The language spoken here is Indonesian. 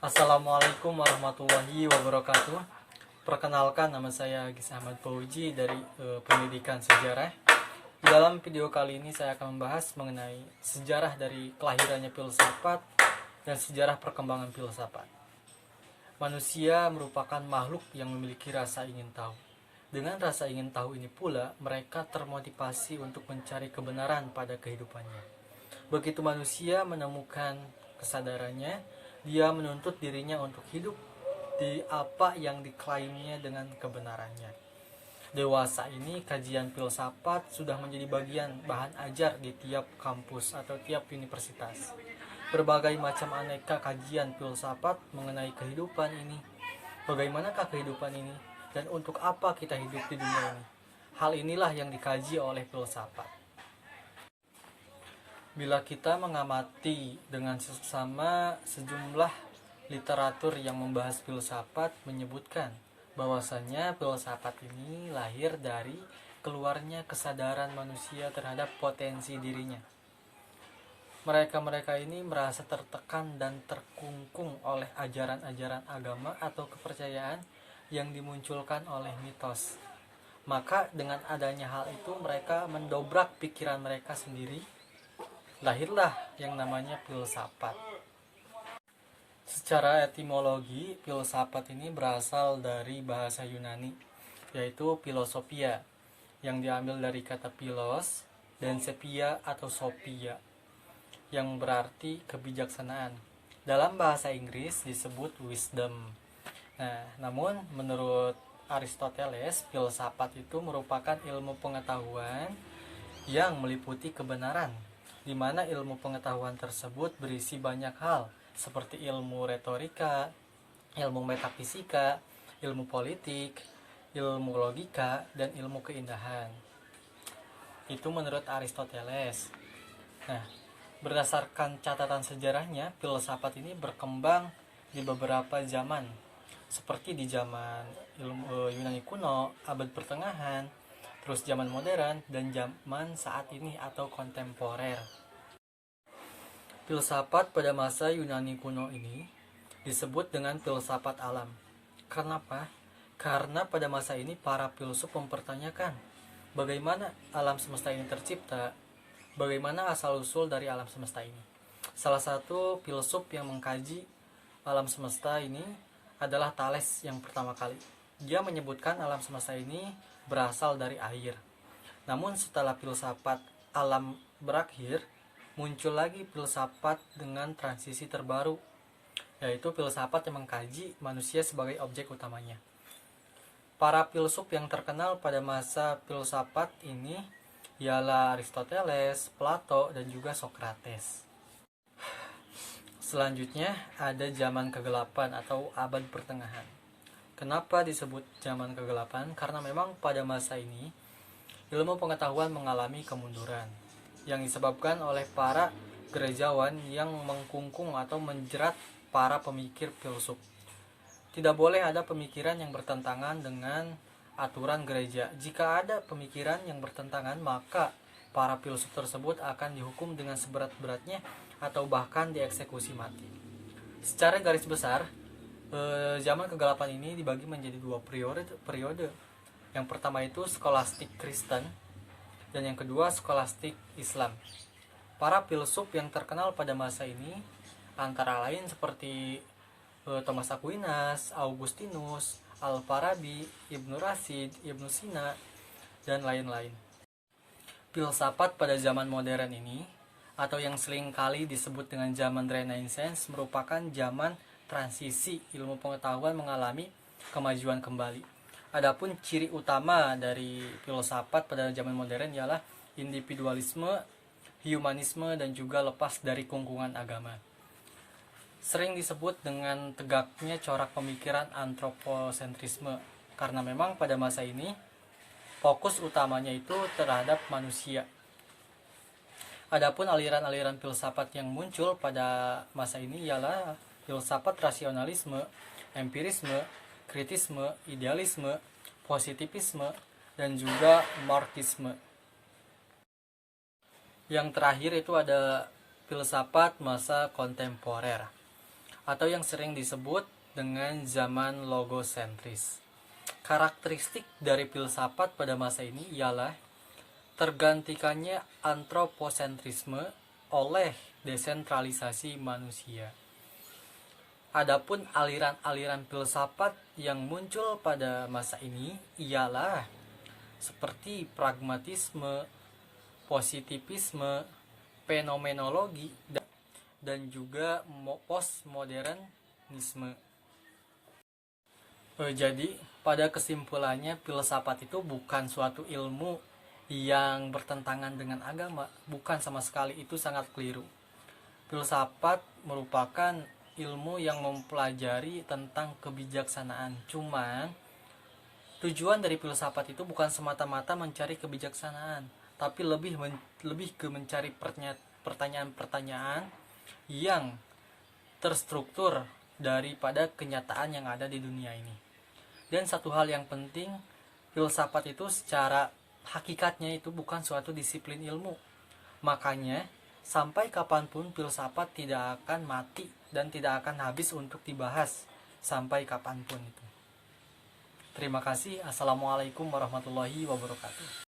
Assalamualaikum warahmatullahi wabarakatuh. Perkenalkan, nama saya Gis Ahmad Fauji dari Pendidikan Sejarah. Di dalam video kali ini saya akan membahas mengenai sejarah dari kelahirannya filsafat dan sejarah perkembangan filsafat. Manusia merupakan makhluk yang memiliki rasa ingin tahu. Dengan rasa ingin tahu ini pula, mereka termotivasi untuk mencari kebenaran pada kehidupannya. Begitu manusia menemukan kesadarannya, dia menuntut dirinya untuk hidup di apa yang diklaimnya dengan kebenarannya. Dewasa ini, kajian filsafat sudah menjadi bagian bahan ajar di tiap kampus atau tiap universitas. Berbagai macam aneka kajian filsafat mengenai kehidupan ini. Bagaimanakah kehidupan ini? Dan untuk apa kita hidup di dunia ini? Hal inilah yang dikaji oleh filsafat. Bila kita mengamati dengan seksama, sejumlah literatur yang membahas filsafat menyebutkan bahwasanya filsafat ini lahir dari keluarnya kesadaran manusia terhadap potensi dirinya. Mereka ini merasa tertekan dan terkungkung oleh ajaran-ajaran agama atau kepercayaan yang dimunculkan oleh mitos. Maka dengan adanya hal itu, mereka mendobrak pikiran mereka sendiri. Lahirlah yang namanya filsafat. Secara etimologi, filsafat ini berasal dari bahasa Yunani, yaitu philosophia, yang diambil dari kata philos dan sophia atau sophia, yang berarti kebijaksanaan. Dalam bahasa Inggris disebut wisdom. Namun menurut Aristoteles, filsafat itu merupakan ilmu pengetahuan yang meliputi kebenaran, di mana ilmu pengetahuan tersebut berisi banyak hal, seperti ilmu retorika, ilmu metafisika, ilmu politik, ilmu logika, dan ilmu keindahan. Itu menurut Aristoteles. Berdasarkan catatan sejarahnya, filsafat ini berkembang di beberapa zaman, seperti di zaman Yunani kuno, abad pertengahan, terus zaman modern, dan zaman saat ini atau kontemporer. Filsafat pada masa Yunani kuno ini disebut dengan filsafat alam. Kenapa? Karena pada masa ini para filsuf mempertanyakan bagaimana alam semesta ini tercipta, bagaimana asal-usul dari alam semesta ini. Salah satu filsuf yang mengkaji alam semesta ini adalah Thales yang pertama kali. Dia menyebutkan alam semesta ini berasal dari air. Namun setelah filsafat alam berakhir, muncul lagi filsafat dengan transisi terbaru, yaitu filsafat yang mengkaji manusia sebagai objek utamanya. Para filsuf yang terkenal pada masa filsafat ini ialah Aristoteles, Plato, dan juga Socrates. Selanjutnya ada zaman kegelapan atau abad pertengahan. Kenapa disebut zaman kegelapan? Karena memang pada masa ini ilmu pengetahuan mengalami kemunduran yang disebabkan oleh para gerejawan yang mengkungkung atau menjerat para pemikir filsuf. Tidak boleh ada pemikiran yang bertentangan dengan aturan gereja. Jika ada pemikiran yang bertentangan, maka para filsuf tersebut akan dihukum dengan seberat-beratnya atau bahkan dieksekusi mati. Secara garis besar, zaman kegelapan ini dibagi menjadi dua periode. Yang pertama itu skolastik Kristen, dan yang kedua skolastik Islam. Para filsuf yang terkenal pada masa ini antara lain seperti Thomas Aquinas, Augustinus, Al-Farabi, Ibnu Rashid, Ibnu Sina, dan lain-lain. Filsafat pada zaman modern ini, atau yang seringkali disebut dengan zaman Renaissance, merupakan zaman transisi ilmu pengetahuan mengalami kemajuan kembali. Adapun ciri utama dari filsafat pada zaman modern ialah individualisme, humanisme, dan juga lepas dari kungkungan agama. Sering disebut dengan tegaknya corak pemikiran antroposentrisme, karena memang pada masa ini fokus utamanya itu terhadap manusia. Adapun aliran-aliran filsafat yang muncul pada masa ini ialah filsafat rasionalisme, empirisme, kritisme, idealisme, positivisme, dan juga marxisme. Yang terakhir itu ada filsafat masa kontemporer. atau yang sering disebut dengan zaman logosentris. Karakteristik dari filsafat pada masa ini ialah tergantikannya antroposentrisme oleh desentralisasi manusia. Adapun aliran-aliran filsafat yang muncul pada masa ini ialah seperti pragmatisme, positivisme, fenomenologi, dan juga postmodernisme. Jadi, pada kesimpulannya, filsafat itu bukan suatu ilmu yang bertentangan dengan agama. Bukan sama sekali, itu sangat keliru. Filsafat merupakan ilmu yang mempelajari tentang kebijaksanaan. Cuman, tujuan dari filsafat itu bukan semata-mata mencari kebijaksanaan, tapi lebih ke mencari pertanyaan-pertanyaan yang terstruktur daripada kenyataan yang ada di dunia ini. Dan satu hal yang penting, filsafat itu secara hakikatnya itu bukan suatu disiplin ilmu. Makanya, sampai kapanpun filsafat tidak akan mati dan tidak akan habis untuk dibahas sampai kapanpun itu. Terima kasih. Assalamualaikum warahmatullahi wabarakatuh.